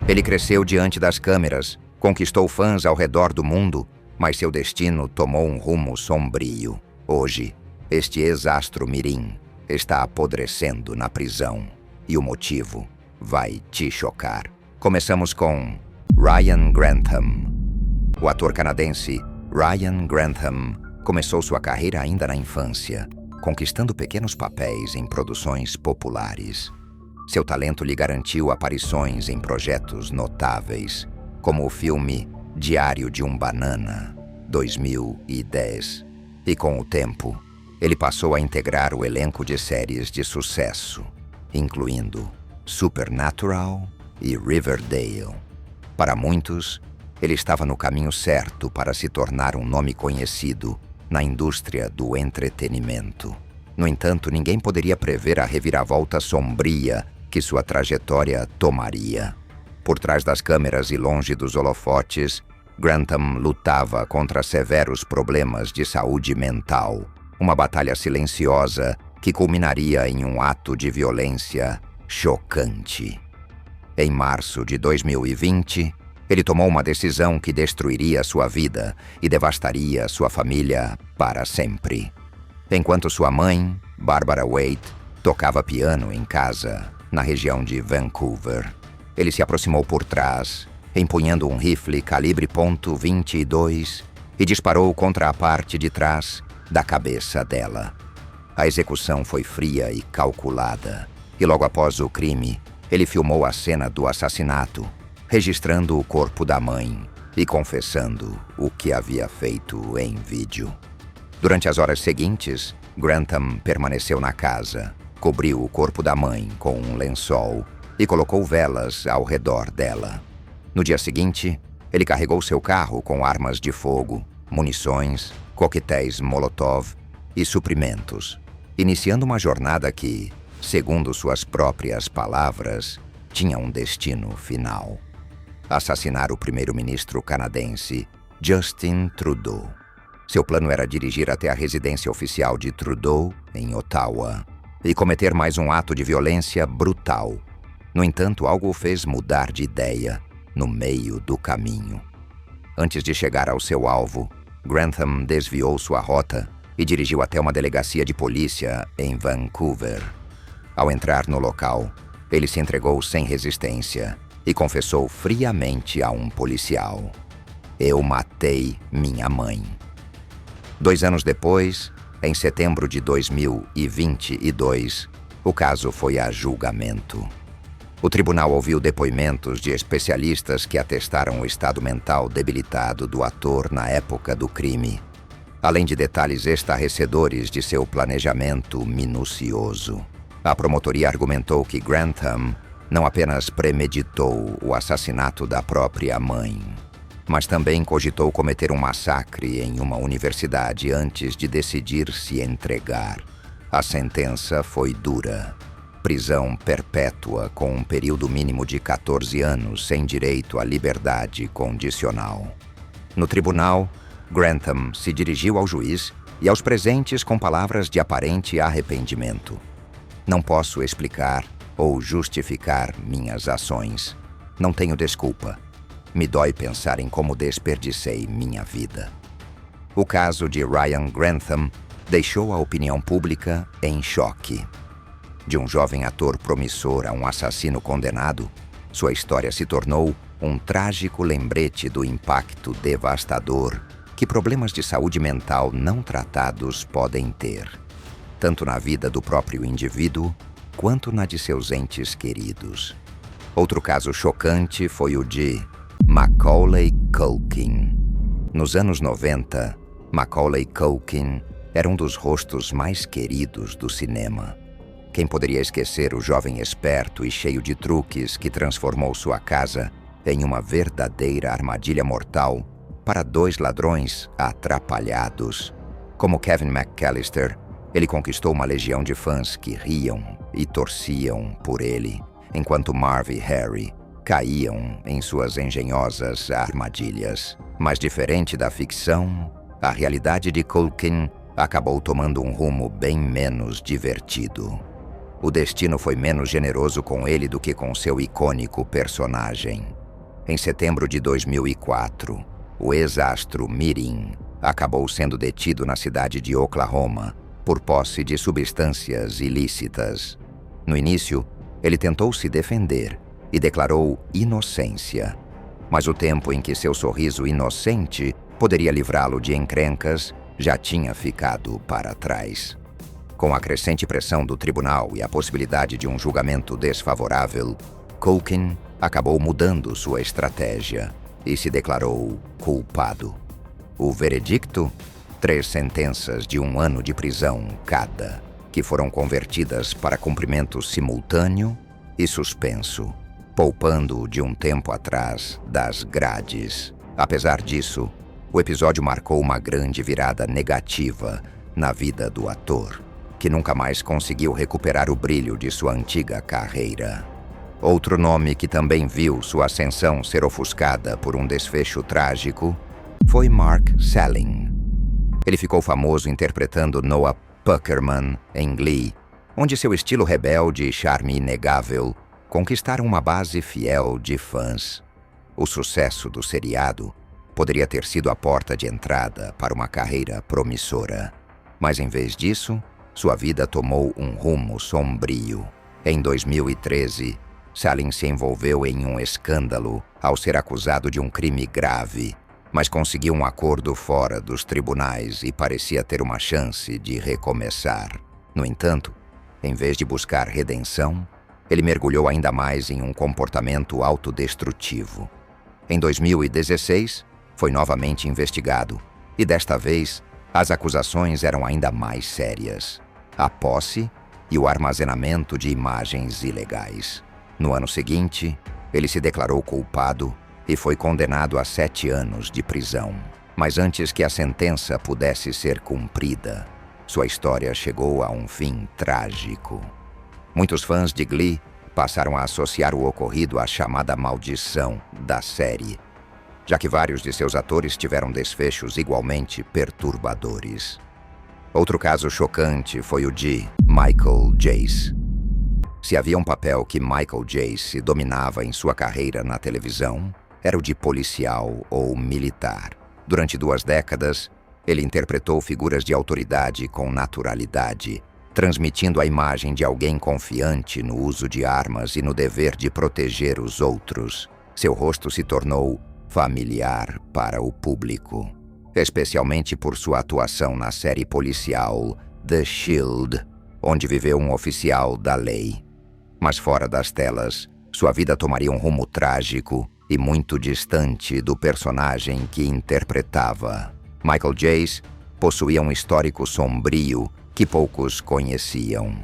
Ele cresceu diante das câmeras, conquistou fãs ao redor do mundo, mas seu destino tomou um rumo sombrio. Hoje, este ex-astro mirim está apodrecendo na prisão. E o motivo vai te chocar. Começamos com Ryan Grantham. O ator canadense Ryan Grantham começou sua carreira ainda na infância, conquistando pequenos papéis em produções populares. Seu talento lhe garantiu aparições em projetos notáveis, como o filme Diário de um Banana, 2010. E com o tempo, ele passou a integrar o elenco de séries de sucesso, incluindo Supernatural e Riverdale. Para muitos, ele estava no caminho certo para se tornar um nome conhecido na indústria do entretenimento. No entanto, ninguém poderia prever a reviravolta sombria que sua trajetória tomaria. Por trás das câmeras e longe dos holofotes, Grantham lutava contra severos problemas de saúde mental, uma batalha silenciosa que culminaria em um ato de violência chocante. Em março de 2020, ele tomou uma decisão que destruiria sua vida e devastaria sua família para sempre. Enquanto sua mãe, Barbara Wade, tocava piano em casa, na região de Vancouver, ele se aproximou por trás, empunhando um rifle calibre .22 e disparou contra a parte de trás da cabeça dela. A execução foi fria e calculada, e logo após o crime, ele filmou a cena do assassinato, registrando o corpo da mãe e confessando o que havia feito em vídeo. Durante as horas seguintes, Grantham permaneceu na casa, cobriu o corpo da mãe com um lençol e colocou velas ao redor dela. No dia seguinte, ele carregou seu carro com armas de fogo, munições, coquetéis Molotov e suprimentos, iniciando uma jornada que, segundo suas próprias palavras, tinha um destino final: assassinar o primeiro-ministro canadense Justin Trudeau. Seu plano era dirigir até a residência oficial de Trudeau, em Ottawa, e cometer mais um ato de violência brutal. No entanto, algo o fez mudar de ideia no meio do caminho. Antes de chegar ao seu alvo, Grantham desviou sua rota e dirigiu até uma delegacia de polícia em Vancouver. Ao entrar no local, ele se entregou sem resistência e confessou friamente a um policial: "Eu matei minha mãe." 2 anos depois, em setembro de 2022, o caso foi a julgamento. O tribunal ouviu depoimentos de especialistas que atestaram o estado mental debilitado do ator na época do crime, além de detalhes estarrecedores de seu planejamento minucioso. A promotoria argumentou que Grantham não apenas premeditou o assassinato da própria mãe, mas também cogitou cometer um massacre em uma universidade antes de decidir se entregar. A sentença foi dura: prisão perpétua com um período mínimo de 14 anos sem direito à liberdade condicional. No tribunal, Grantham se dirigiu ao juiz e aos presentes com palavras de aparente arrependimento: "Não posso explicar ou justificar minhas ações. Não tenho desculpa. Me dói pensar em como desperdicei minha vida." O caso de Ryan Grantham deixou a opinião pública em choque. De um jovem ator promissor a um assassino condenado, sua história se tornou um trágico lembrete do impacto devastador que problemas de saúde mental não tratados podem ter, tanto na vida do próprio indivíduo quanto na de seus entes queridos. Outro caso chocante foi o de Macaulay Culkin. Nos anos 90, Macaulay Culkin era um dos rostos mais queridos do cinema. Quem poderia esquecer o jovem esperto e cheio de truques que transformou sua casa em uma verdadeira armadilha mortal para 2 ladrões atrapalhados? Como Kevin McAllister, ele conquistou uma legião de fãs que riam e torciam por ele, enquanto Marv e Harry caíam em suas engenhosas armadilhas. Mas diferente da ficção, a realidade de Culkin acabou tomando um rumo bem menos divertido. O destino foi menos generoso com ele do que com seu icônico personagem. Em setembro de 2004, o ex-astro Mirim acabou sendo detido na cidade de Oklahoma por posse de substâncias ilícitas. No início, ele tentou se defender e declarou inocência. Mas o tempo em que seu sorriso inocente poderia livrá-lo de encrencas já tinha ficado para trás. Com a crescente pressão do tribunal e a possibilidade de um julgamento desfavorável, Culkin acabou mudando sua estratégia e se declarou culpado. O veredicto? 3 sentenças de 1 ano de prisão cada, que foram convertidas para cumprimento simultâneo e suspenso, poupando-o de um tempo atrás das grades. Apesar disso, o episódio marcou uma grande virada negativa na vida do ator, que nunca mais conseguiu recuperar o brilho de sua antiga carreira. Outro nome que também viu sua ascensão ser ofuscada por um desfecho trágico foi Mark Salling. Ele ficou famoso interpretando Noah Puckerman em Glee, onde seu estilo rebelde e charme inegável conquistaram uma base fiel de fãs. O sucesso do seriado poderia ter sido a porta de entrada para uma carreira promissora. Mas em vez disso, sua vida tomou um rumo sombrio. Em 2013, Salling se envolveu em um escândalo ao ser acusado de um crime grave, mas conseguiu um acordo fora dos tribunais e parecia ter uma chance de recomeçar. No entanto, em vez de buscar redenção, ele mergulhou ainda mais em um comportamento autodestrutivo. Em 2016, foi novamente investigado, e desta vez, as acusações eram ainda mais sérias: a posse e o armazenamento de imagens ilegais. No ano seguinte, ele se declarou culpado e foi condenado a 7 anos de prisão. Mas antes que a sentença pudesse ser cumprida, sua história chegou a um fim trágico. Muitos fãs de Glee passaram a associar o ocorrido à chamada maldição da série, já que vários de seus atores tiveram desfechos igualmente perturbadores. Outro caso chocante foi o de Michael Jace. Se havia um papel que Michael Jace dominava em sua carreira na televisão, era o de policial ou militar. Durante 2 décadas, ele interpretou figuras de autoridade com naturalidade, transmitindo a imagem de alguém confiante no uso de armas e no dever de proteger os outros. Seu rosto se tornou familiar para o público, especialmente por sua atuação na série policial The Shield, onde viveu um oficial da lei. Mas fora das telas, sua vida tomaria um rumo trágico e muito distante do personagem que interpretava. Michael Jace possuía um histórico sombrio que poucos conheciam.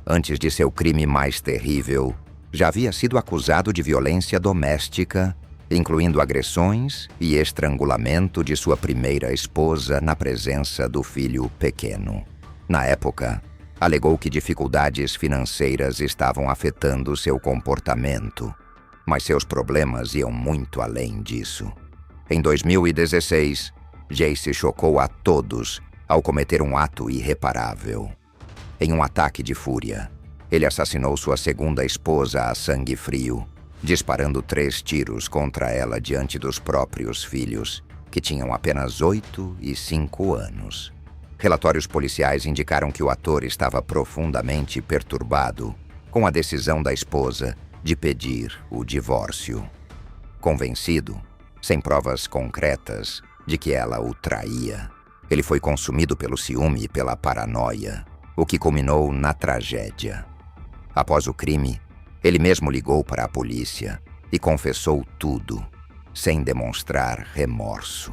Antes de seu crime mais terrível, já havia sido acusado de violência doméstica, incluindo agressões e estrangulamento de sua primeira esposa na presença do filho pequeno. Na época, alegou que dificuldades financeiras estavam afetando seu comportamento, mas seus problemas iam muito além disso. Em 2016, Jace chocou a todos ao cometer um ato irreparável. Em um ataque de fúria, ele assassinou sua segunda esposa a sangue frio, disparando 3 tiros contra ela diante dos próprios filhos, que tinham apenas 8 e 5 anos. Relatórios policiais indicaram que o ator estava profundamente perturbado com a decisão da esposa de pedir o divórcio. Convencido, sem provas concretas, de que ela o traía, ele foi consumido pelo ciúme e pela paranoia, o que culminou na tragédia. Após o crime, ele mesmo ligou para a polícia e confessou tudo, sem demonstrar remorso.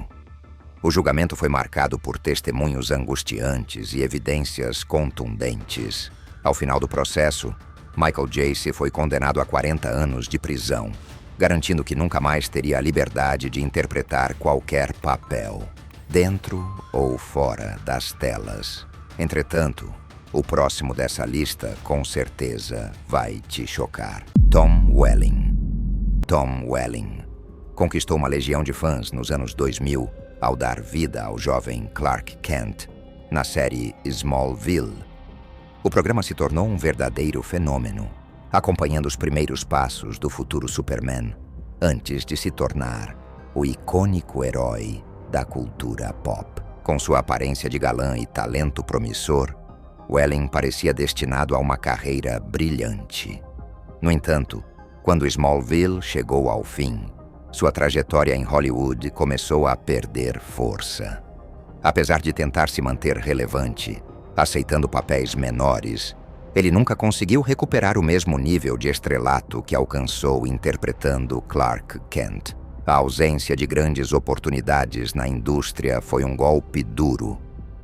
O julgamento foi marcado por testemunhos angustiantes e evidências contundentes. Ao final do processo, Michael Jace foi condenado a 40 anos de prisão, garantindo que nunca mais teria a liberdade de interpretar qualquer papel, dentro ou fora das telas. Entretanto, o próximo dessa lista, com certeza, vai te chocar. Tom Welling. Tom Welling conquistou uma legião de fãs nos anos 2000 ao dar vida ao jovem Clark Kent na série Smallville. O programa se tornou um verdadeiro fenômeno, acompanhando os primeiros passos do futuro Superman, antes de se tornar o icônico herói da cultura pop. Com sua aparência de galã e talento promissor, Welling parecia destinado a uma carreira brilhante. No entanto, quando Smallville chegou ao fim, sua trajetória em Hollywood começou a perder força. Apesar de tentar se manter relevante, aceitando papéis menores, ele nunca conseguiu recuperar o mesmo nível de estrelato que alcançou interpretando Clark Kent. A ausência de grandes oportunidades na indústria foi um golpe duro,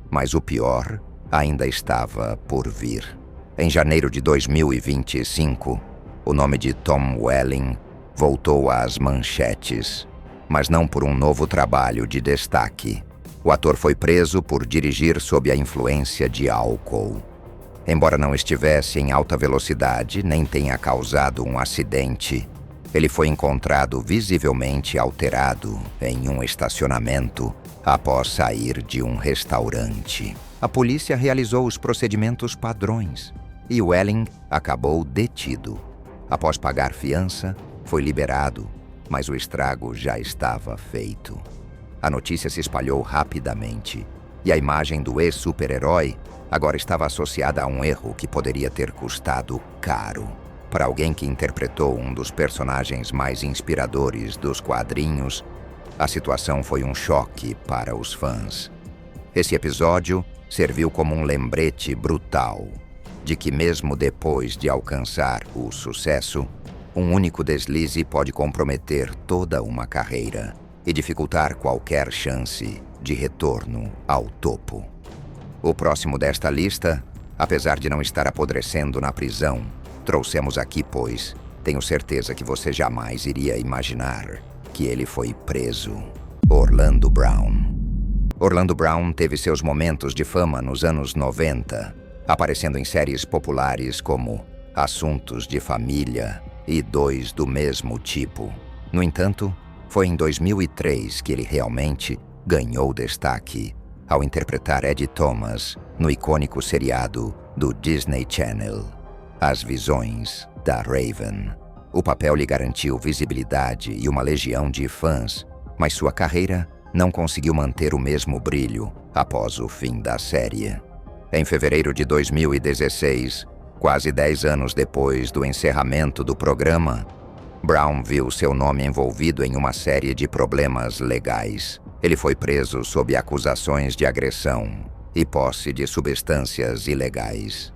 mas o pior ainda estava por vir. Em janeiro de 2025, o nome de Tom Welling voltou às manchetes, mas não por um novo trabalho de destaque. O ator foi preso por dirigir sob a influência de álcool. Embora não estivesse em alta velocidade nem tenha causado um acidente, ele foi encontrado visivelmente alterado em um estacionamento após sair de um restaurante. A polícia realizou os procedimentos padrões e Welling acabou detido. Após pagar fiança, foi liberado, mas o estrago já estava feito. A notícia se espalhou rapidamente e a imagem do ex-super-herói agora estava associada a um erro que poderia ter custado caro. Para alguém que interpretou um dos personagens mais inspiradores dos quadrinhos, a situação foi um choque para os fãs. Esse episódio serviu como um lembrete brutal de que mesmo depois de alcançar o sucesso, um único deslize pode comprometer toda uma carreira e dificultar qualquer chance de retorno ao topo. O próximo desta lista, apesar de não estar apodrecendo na prisão, trouxemos aqui pois tenho certeza que você jamais iria imaginar que ele foi preso. Orlando Brown. Orlando Brown teve seus momentos de fama nos anos 90, aparecendo em séries populares como Assuntos de Família e Dois do Mesmo Tipo. No entanto, foi em 2003 que ele realmente ganhou destaque ao interpretar Eddie Thomas no icônico seriado do Disney Channel, As Visões da Raven. O papel lhe garantiu visibilidade e uma legião de fãs, mas sua carreira não conseguiu manter o mesmo brilho após o fim da série. Em fevereiro de 2016, quase 10 anos depois do encerramento do programa, Brown viu seu nome envolvido em uma série de problemas legais. Ele foi preso sob acusações de agressão e posse de substâncias ilegais,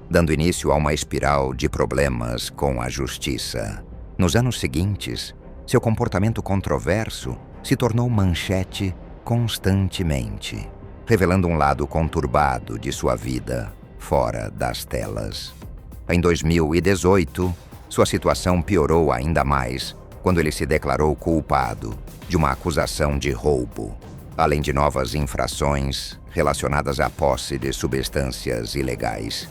dando início a uma espiral de problemas com a justiça. Nos anos seguintes, seu comportamento controverso se tornou manchete constantemente, revelando um lado conturbado de sua vida fora das telas. Em 2018, sua situação piorou ainda mais quando ele se declarou culpado de uma acusação de roubo, além de novas infrações relacionadas à posse de substâncias ilegais.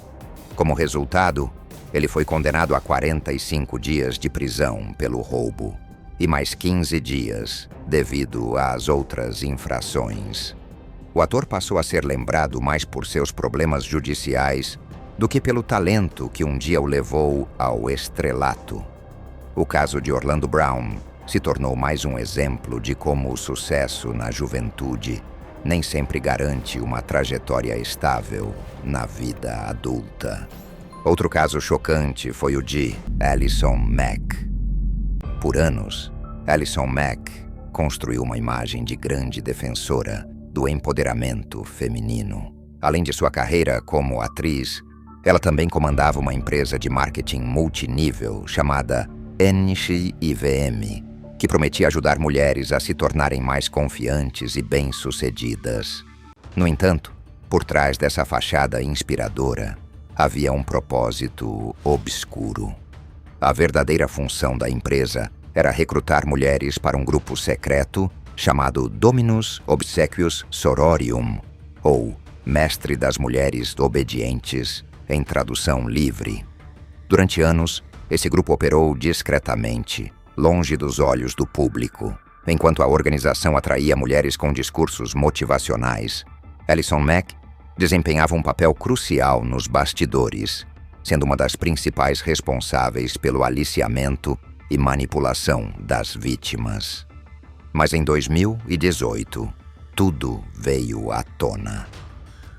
Como resultado, ele foi condenado a 45 dias de prisão pelo roubo e mais 15 dias devido às outras infrações. O ator passou a ser lembrado mais por seus problemas judiciais do que pelo talento que um dia o levou ao estrelato. O caso de Orlando Brown se tornou mais um exemplo de como o sucesso na juventude nem sempre garante uma trajetória estável na vida adulta. Outro caso chocante foi o de Allison Mack. Por anos, Allison Mack construiu uma imagem de grande defensora do empoderamento feminino. Além de sua carreira como atriz, ela também comandava uma empresa de marketing multinível chamada NXIVM, que prometia ajudar mulheres a se tornarem mais confiantes e bem-sucedidas. No entanto, por trás dessa fachada inspiradora, havia um propósito obscuro. A verdadeira função da empresa era recrutar mulheres para um grupo secreto chamado Dominus Obsequius Sororium, ou Mestre das Mulheres Obedientes, em tradução livre. Durante anos, esse grupo operou discretamente, longe dos olhos do público. Enquanto a organização atraía mulheres com discursos motivacionais, Allison Mack desempenhava um papel crucial nos bastidores, sendo uma das principais responsáveis pelo aliciamento e manipulação das vítimas. Mas em 2018, tudo veio à tona.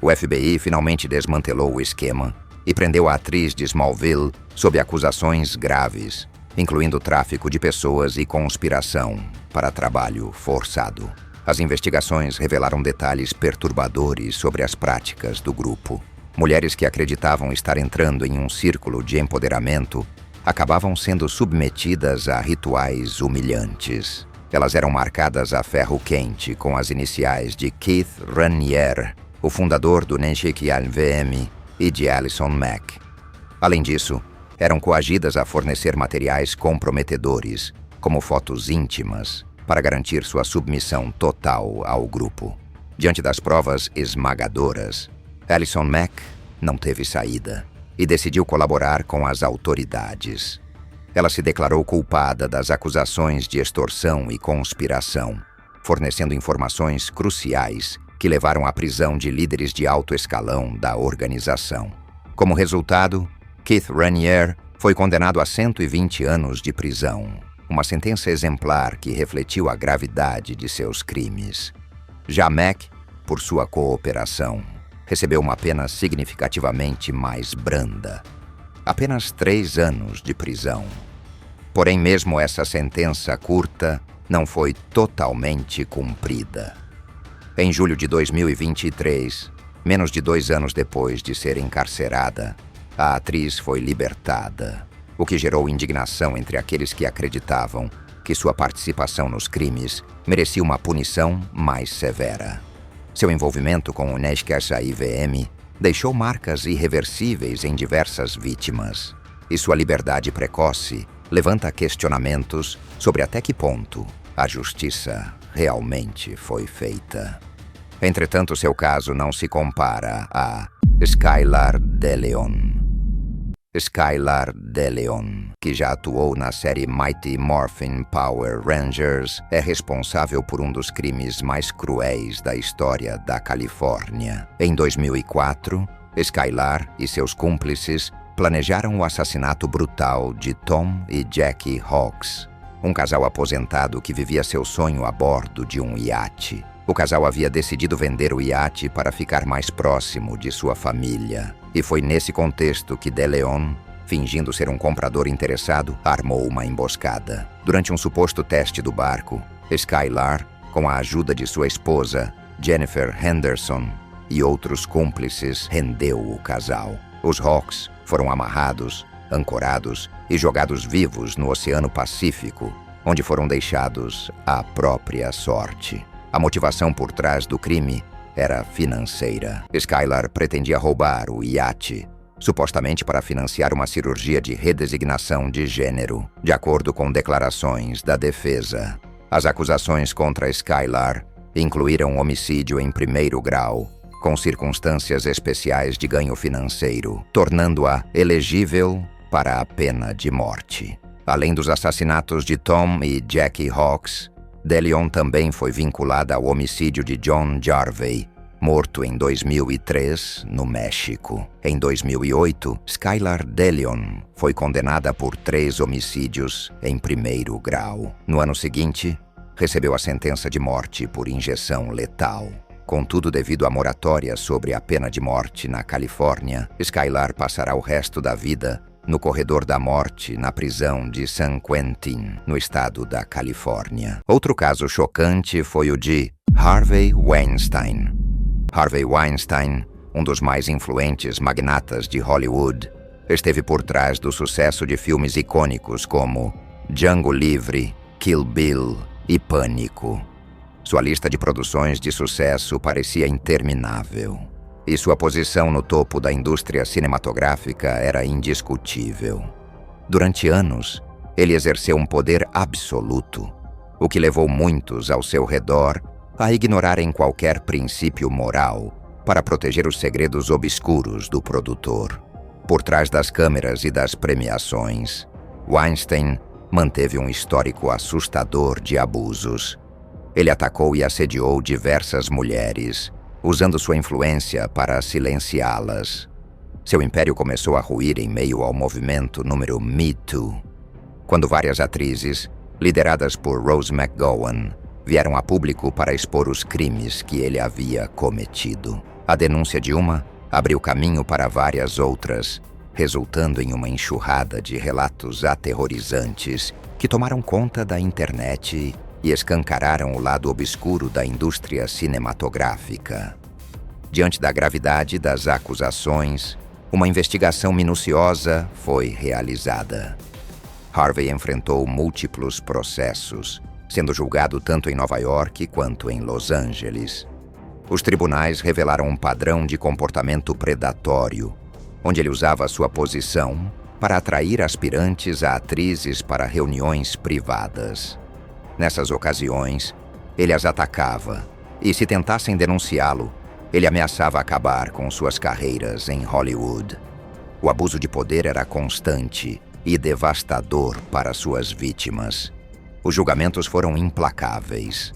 O FBI finalmente desmantelou o esquema e prendeu a atriz de Smallville sob acusações graves, incluindo tráfico de pessoas e conspiração para trabalho forçado. As investigações revelaram detalhes perturbadores sobre as práticas do grupo. Mulheres que acreditavam estar entrando em um círculo de empoderamento acabavam sendo submetidas a rituais humilhantes. Elas eram marcadas a ferro quente com as iniciais de Keith Raniere, o fundador do Neshik VM, e de Allison Mack. Além disso, eram coagidas a fornecer materiais comprometedores, como fotos íntimas, para garantir sua submissão total ao grupo. Diante das provas esmagadoras, Allison Mack não teve saída e decidiu colaborar com as autoridades. Ela se declarou culpada das acusações de extorsão e conspiração, fornecendo informações cruciais que levaram à prisão de líderes de alto escalão da organização. Como resultado, Keith Raniere foi condenado a 120 anos de prisão, uma sentença exemplar que refletiu a gravidade de seus crimes. Já Mack, por sua cooperação, recebeu uma pena significativamente mais branda, apenas 3 anos de prisão. Porém, mesmo essa sentença curta não foi totalmente cumprida. Em julho de 2023, menos de 2 anos depois de ser encarcerada, a atriz foi libertada, o que gerou indignação entre aqueles que acreditavam que sua participação nos crimes merecia uma punição mais severa. Seu envolvimento com o Neshik VM deixou marcas irreversíveis em diversas vítimas, e sua liberdade precoce levanta questionamentos sobre até que ponto a justiça realmente foi feita. Entretanto, seu caso não se compara a Skylar DeLeon. Skylar DeLeon, que já atuou na série Mighty Morphin Power Rangers, é responsável por um dos crimes mais cruéis da história da Califórnia. Em 2004, Skylar e seus cúmplices planejaram o assassinato brutal de Tom e Jackie Hawks, um casal aposentado que vivia seu sonho a bordo de um iate. O casal havia decidido vender o iate para ficar mais próximo de sua família, e foi nesse contexto que DeLeon, fingindo ser um comprador interessado, armou uma emboscada. Durante um suposto teste do barco, Skylar, com a ajuda de sua esposa, Jennifer Henderson, e outros cúmplices, rendeu o casal. Os Hawks foram amarrados, ancorados e jogados vivos no Oceano Pacífico, onde foram deixados à própria sorte. A motivação por trás do crime era financeira. Skylar pretendia roubar o iate, supostamente para financiar uma cirurgia de redesignação de gênero, de acordo com declarações da defesa. As acusações contra Skylar incluíram homicídio em 1º grau, com circunstâncias especiais de ganho financeiro, tornando-a elegível para a pena de morte. Além dos assassinatos de Tom e Jackie Hawks, DeLeon também foi vinculada ao homicídio de John Jarvey, morto em 2003, no México. Em 2008, Skylar DeLeon foi condenada por 3 homicídios em 1º grau. No ano seguinte, recebeu a sentença de morte por injeção letal. Contudo, devido à moratória sobre a pena de morte na Califórnia, Skylar passará o resto da vida no corredor da morte na prisão de San Quentin, no estado da Califórnia. Outro caso chocante foi o de Harvey Weinstein. Harvey Weinstein, um dos mais influentes magnatas de Hollywood, esteve por trás do sucesso de filmes icônicos como Django Livre, Kill Bill e Pânico. Sua lista de produções de sucesso parecia interminável, e sua posição no topo da indústria cinematográfica era indiscutível. Durante anos, ele exerceu um poder absoluto, o que levou muitos ao seu redor a ignorarem qualquer princípio moral para proteger os segredos obscuros do produtor. Por trás das câmeras e das premiações, Weinstein manteve um histórico assustador de abusos. Ele atacou e assediou diversas mulheres, usando sua influência para silenciá-las. Seu império começou a ruir em meio ao movimento número Me Too. quando várias atrizes, lideradas por Rose McGowan, vieram a público para expor os crimes que ele havia cometido. A denúncia de uma abriu caminho para várias outras, resultando em uma enxurrada de relatos aterrorizantes que tomaram conta da internet e escancararam o lado obscuro da indústria cinematográfica. Diante da gravidade das acusações, uma investigação minuciosa foi realizada. Harvey enfrentou múltiplos processos, sendo julgado tanto em Nova York quanto em Los Angeles. Os tribunais revelaram um padrão de comportamento predatório, onde ele usava sua posição para atrair aspirantes a atrizes para reuniões privadas. Nessas ocasiões, ele as atacava, e se tentassem denunciá-lo, ele ameaçava acabar com suas carreiras em Hollywood. O abuso de poder era constante e devastador para suas vítimas. Os julgamentos foram implacáveis.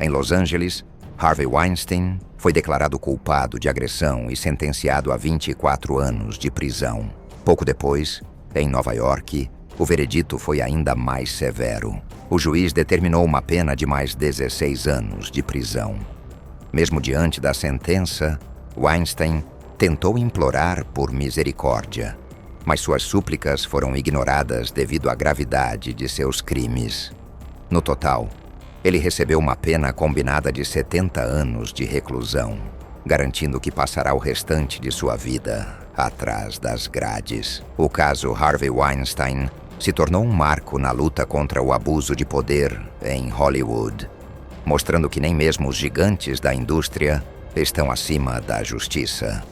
Em Los Angeles, Harvey Weinstein foi declarado culpado de agressão e sentenciado a 24 anos de prisão. Pouco depois, em Nova York, o veredito foi ainda mais severo. O juiz determinou uma pena de mais 16 anos de prisão. Mesmo diante da sentença, Weinstein tentou implorar por misericórdia, mas suas súplicas foram ignoradas devido à gravidade de seus crimes. No total, ele recebeu uma pena combinada de 70 anos de reclusão, garantindo que passará o restante de sua vida atrás das grades. O caso Harvey Weinstein se tornou um marco na luta contra o abuso de poder em Hollywood, mostrando que nem mesmo os gigantes da indústria estão acima da justiça.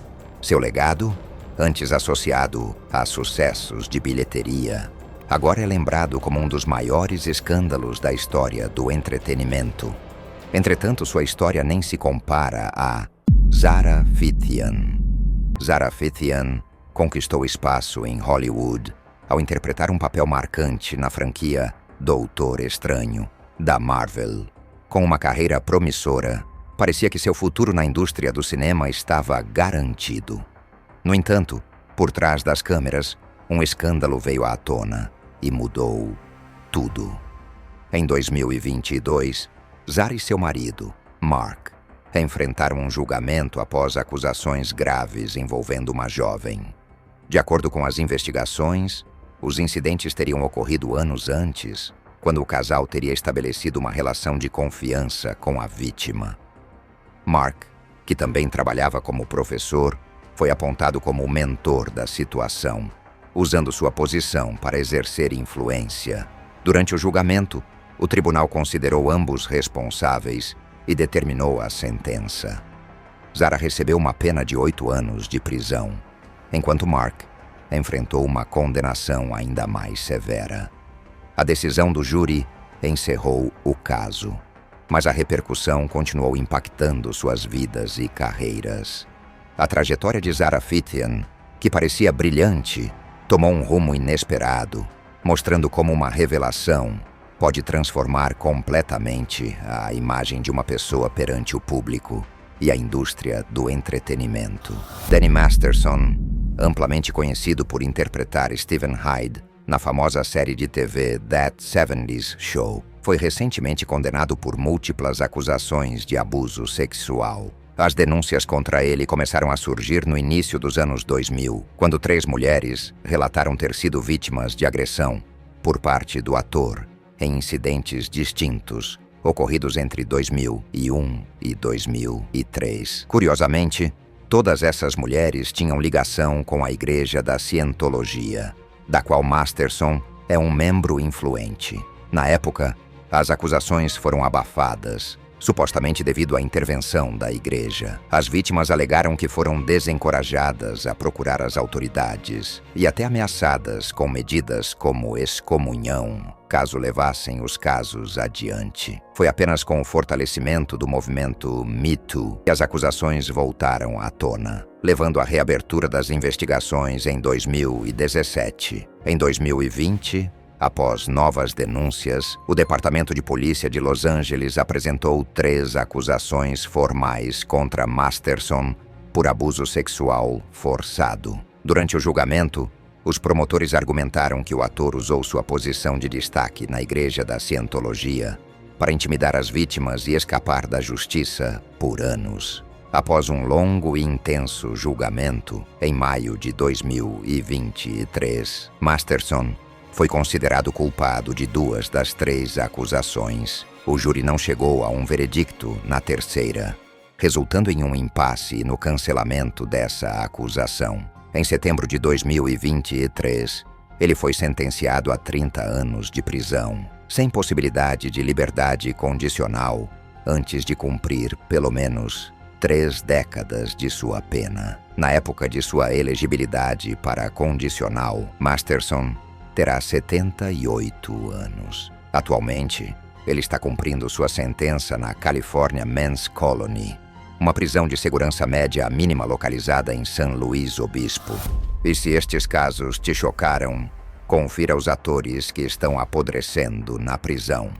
Seu legado, antes associado a sucessos de bilheteria, agora é lembrado como um dos maiores escândalos da história do entretenimento. Entretanto, sua história nem se compara a Zara Fithian. Zara Fithian conquistou espaço em Hollywood ao interpretar um papel marcante na franquia Doutor Estranho, da Marvel. Com uma carreira promissora, parecia que seu futuro na indústria do cinema estava garantido. No entanto, por trás das câmeras, um escândalo veio à tona e mudou tudo. Em 2022, Zara e seu marido, Mark, enfrentaram um julgamento após acusações graves envolvendo uma jovem. De acordo com as investigações, os incidentes teriam ocorrido anos antes, quando o casal teria estabelecido uma relação de confiança com a vítima. Mark, que também trabalhava como professor, foi apontado como o mentor da situação, usando sua posição para exercer influência. Durante o julgamento, o tribunal considerou ambos responsáveis e determinou a sentença. Zara recebeu uma pena de 8 anos de prisão, enquanto Mark enfrentou uma condenação ainda mais severa. A decisão do júri encerrou o caso, mas a repercussão continuou impactando suas vidas e carreiras. A trajetória de Zara Fithian, que parecia brilhante, tomou um rumo inesperado, mostrando como uma revelação pode transformar completamente a imagem de uma pessoa perante o público e a indústria do entretenimento. Danny Masterson, amplamente conhecido por interpretar Steven Hyde na famosa série de TV That 70s Show, foi recentemente condenado por múltiplas acusações de abuso sexual. As denúncias contra ele começaram a surgir no início dos anos 2000, quando 3 mulheres relataram ter sido vítimas de agressão por parte do ator em incidentes distintos, ocorridos entre 2001 e 2003. Curiosamente, todas essas mulheres tinham ligação com a Igreja da Cientologia, da qual Masterson é um membro influente. Na época, as acusações foram abafadas, supostamente devido à intervenção da igreja. As vítimas alegaram que foram desencorajadas a procurar as autoridades e até ameaçadas com medidas como excomunhão, caso levassem os casos adiante. Foi apenas com o fortalecimento do movimento Me Too que as acusações voltaram à tona, levando à reabertura das investigações em 2017. Em 2020, após novas denúncias, o Departamento de Polícia de Los Angeles apresentou 3 acusações formais contra Masterson por abuso sexual forçado. Durante o julgamento, Os promotores argumentaram que o ator usou sua posição de destaque na Igreja da Cientologia para intimidar as vítimas e escapar da justiça por anos. Após um longo e intenso julgamento, em maio de 2023, Masterson foi considerado culpado de 2 das 3 acusações. O júri não chegou a um veredicto na terceira, resultando em um impasse e no cancelamento dessa acusação. Em setembro de 2023, ele foi sentenciado a 30 anos de prisão, sem possibilidade de liberdade condicional, antes de cumprir pelo menos 3 décadas de sua pena. Na época de sua elegibilidade para condicional, Masterson terá 78 anos. Atualmente, ele está cumprindo sua sentença na California Men's Colony, uma prisão de segurança média mínima localizada em San Luís Obispo. E se estes casos te chocaram, confira os atores que estão apodrecendo na prisão.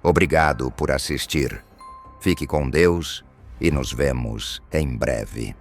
Obrigado por assistir. Fique com Deus e nos vemos em breve.